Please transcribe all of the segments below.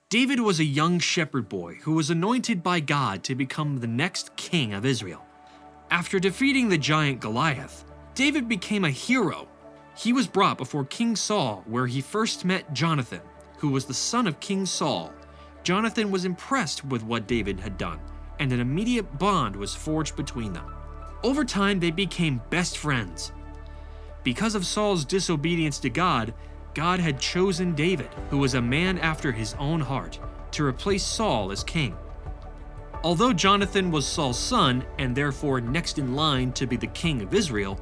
David was a young shepherd boy who was anointed by God to become the next king of Israel. After defeating the giant Goliath, David became a hero. He was brought before King Saul, where he first met Jonathan, who was the son of King Saul. Jonathan was impressed with what David had done, and an immediate bond was forged between them. Over time, they became best friends. Because of Saul's disobedience to God, God had chosen David, who was a man after his own heart, to replace Saul as king. Although Jonathan was Saul's son and therefore next in line to be the king of Israel,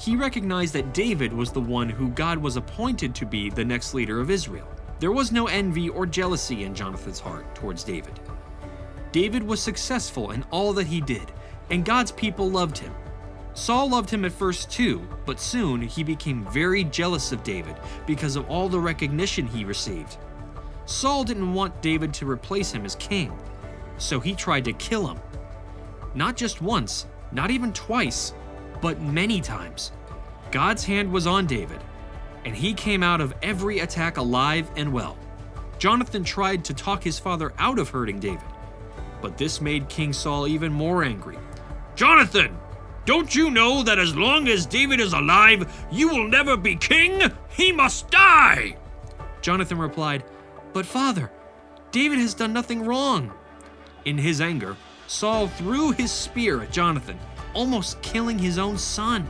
he recognized that David was the one who God was appointed to be the next leader of Israel. There was no envy or jealousy in Jonathan's heart towards David. David was successful in all that he did, and God's people loved him. Saul loved him at first too, but soon he became very jealous of David because of all the recognition he received. Saul didn't want David to replace him as king, so he tried to kill him. Not just once, not even twice, but many times. God's hand was on David, and he came out of every attack alive and well. Jonathan tried to talk his father out of hurting David, but this made King Saul even more angry. "Jonathan, don't you know that as long as David is alive, you will never be king? He must die!" Jonathan replied, "But father, David has done nothing wrong." In his anger, Saul threw his spear at Jonathan, almost killing his own son.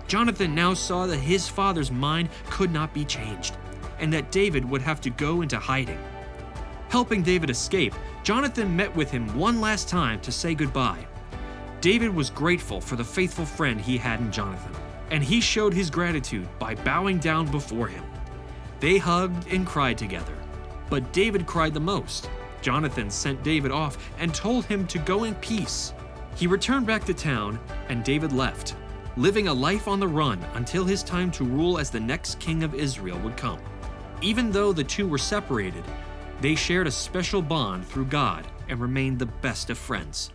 Jonathan now saw that his father's mind could not be changed, and that David would have to go into hiding. Helping David escape, Jonathan met with him one last time to say goodbye. David was grateful for the faithful friend he had in Jonathan, and he showed his gratitude by bowing down before him. They hugged and cried together, but David cried the most. Jonathan sent David off and told him to go in peace. He returned back to town, and David left, living a life on the run until his time to rule as the next king of Israel would come. Even though the two were separated, they shared a special bond through God and remained the best of friends.